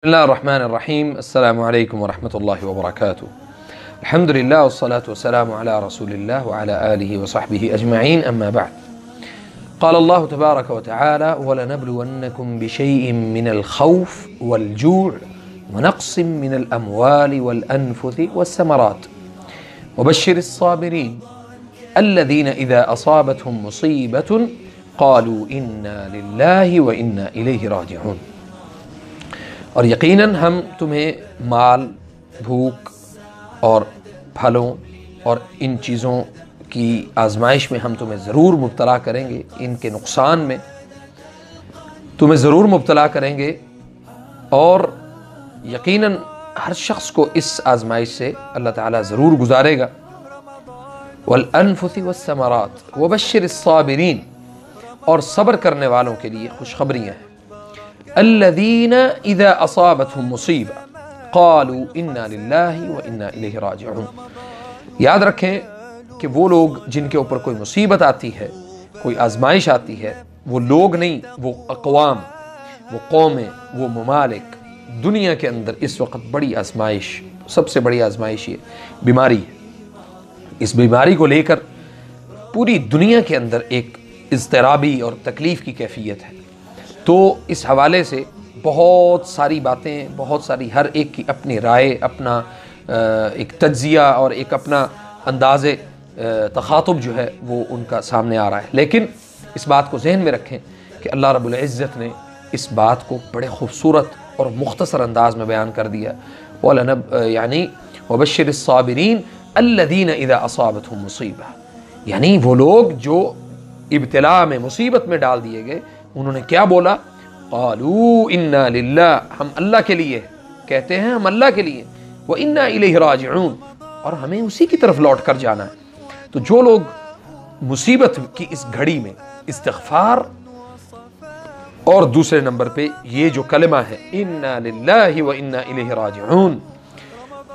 بسم الله الرحمن الرحيم. السلام عليكم ورحمة الله وبركاته. الحمد لله والصلاة والسلام على رسول الله وعلى آله وصحبه أجمعين، أما بعد. قال الله تبارك وتعالى: وَلَنَبْلُوَنَّكُمْ بِشَيْءٍ مِّنَ الْخَوْفِ وَالْجُوعِ وَنَقْصٍ مِّنَ الْأَمْوَالِ وَالْأَنفُسِ وَالثَّمَرَاتِ وَبَشِّرِ الصَّابِرِينَ الَّذِينَ إِذَا أَصَابَتْهُم مُّصِيبَةٌ قَالُوا إِنَّا لِلَّهِ وَإِنَّا إِلَيْهِ راجعون۔ اور یقیناً ہم تمہیں مال، بھوک اور پھلوں اور ان چیزوں کی آزمائش میں ہم تمہیں ضرور مبتلا کریں گے، ان کے نقصان میں تمہیں ضرور مبتلا کریں گے، اور یقیناً ہر شخص کو اس آزمائش سے اللہ تعالیٰ ضرور گزارے گا۔ وَالْأَنفُسِ وَالثَّمَرَاتِ وَبَشِّرِ الصَّابِرِينَ، اور صبر کرنے والوں کے لیے خوشخبریاں ہیں۔ الذین اذا اصابتهم مصیبہ قالوا انا للہ وانا الیہ راجعون۔ یاد رکھیں کہ وہ لوگ جن کے اوپر کوئی مصیبت آتی ہے، کوئی آزمائش آتی ہے، وہ لوگ نہیں، وہ اقوام، وہ قومیں، وہ ممالک، دنیا کے اندر اس وقت بڑی آزمائش، سب سے بڑی آزمائش یہ بیماری ہے۔ اس بیماری کو لے کر پوری دنیا کے اندر ایک اضطرابی اور تکلیف کی کیفیت ہے۔ تو اس حوالے سے بہت ساری باتیں، بہت ساری، ہر ایک کی اپنی رائے، اپنا ایک تجزیہ اور ایک اپنا انداز تخاطب جو ہے وہ ان کا سامنے آ رہا ہے، لیکن اس بات کو ذہن میں رکھیں کہ اللہ رب العزت نے اس بات کو بڑے خوبصورت اور مختصر انداز میں بیان کر دیا۔ یعنی وَبَشِّرِ الصَّابِرِينَ الَّذِينَ إِذَا أَصَابَتْهُم مُّصِيبَةٌ، یعنی وہ لوگ جو ابتلا میں، مصیبت میں ڈال دیے گئے، انہوں نے کیا بولا؟ قالوا انا للہ، ہم اللہ کے لیے، کہتے ہیں ہم اللہ کے لیے، وانا الیہ راجعون، اور ہمیں اسی کی طرف لوٹ کر جانا ہے۔ تو جو لوگ مصیبت کی اس گھڑی میں استغفار اور دوسرے نمبر پہ یہ جو کلمہ ہے انا للہ وانا الیہ راجعون،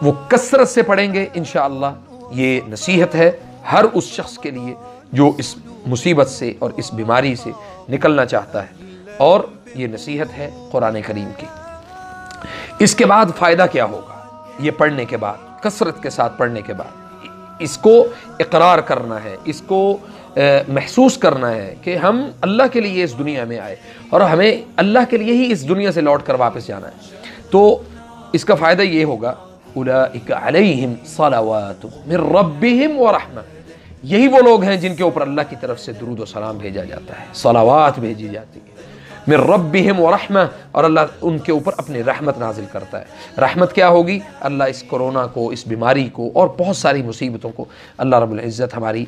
وہ کثرت سے پڑھیں گے انشاءاللہ، یہ نصیحت ہے ہر اس شخص کے لیے جو اس مصیبت سے اور اس بیماری سے نکلنا چاہتا ہے، اور یہ نصیحت ہے قرآن کریم کی۔ اس کے بعد فائدہ کیا ہوگا؟ یہ پڑھنے کے بعد، کثرت کے ساتھ پڑھنے کے بعد اس کو اقرار کرنا ہے، اس کو محسوس کرنا ہے کہ ہم اللہ کے لیے اس دنیا میں آئے اور ہمیں اللہ کے لیے ہی اس دنیا سے لوٹ کر واپس جانا ہے۔ تو اس کا فائدہ یہ ہوگا اولئک علیہم صلوات من ربہم ورحمہ، یہی وہ لوگ ہیں جن کے اوپر اللہ کی طرف سے درود و سلام بھیجا جاتا ہے، صلوات بھیجی جاتی ہے، من ربہم ورحمہ، اور اللہ ان کے اوپر اپنی رحمت نازل کرتا ہے۔ رحمت کیا ہوگی؟ اللہ اس کرونا کو، اس بیماری کو اور بہت ساری مصیبتوں کو اللہ رب العزت ہماری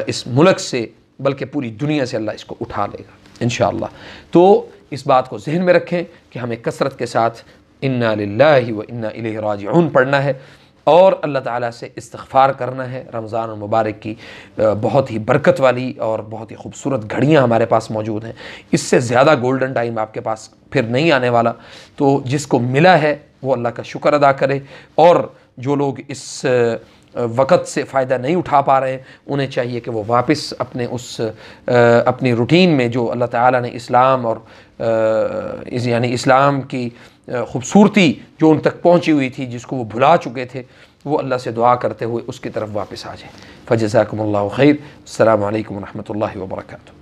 اس ملک سے بلکہ پوری دنیا سے اللہ اس کو اٹھا لے گا انشاءاللہ۔ تو اس بات کو ذہن میں رکھیں کہ ہمیں کثرت کے ساتھ انا للہ وانا الیہ راجعون پڑھنا ہے، اور اللہ تعالیٰ سے استغفار کرنا ہے۔ رمضان المبارک کی بہت ہی برکت والی اور بہت ہی خوبصورت گھڑیاں ہمارے پاس موجود ہیں، اس سے زیادہ گولڈن ٹائم آپ کے پاس پھر نہیں آنے والا۔ تو جس کو ملا ہے وہ اللہ کا شکر ادا کرے، اور جو لوگ اس وقت سے فائدہ نہیں اٹھا پا رہے ہیں انہیں چاہیے کہ وہ واپس اپنی روٹین میں جو اللہ تعالیٰ نے اسلام اور یعنی اسلام کی خوبصورتی جو ان تک پہنچی ہوئی تھی، جس کو وہ بھلا چکے تھے، وہ اللہ سے دعا کرتے ہوئے اس کی طرف واپس آ جائیں۔ فجزاکم اللہ خیر۔ السلام علیکم ورحمۃ اللہ وبرکاتہ۔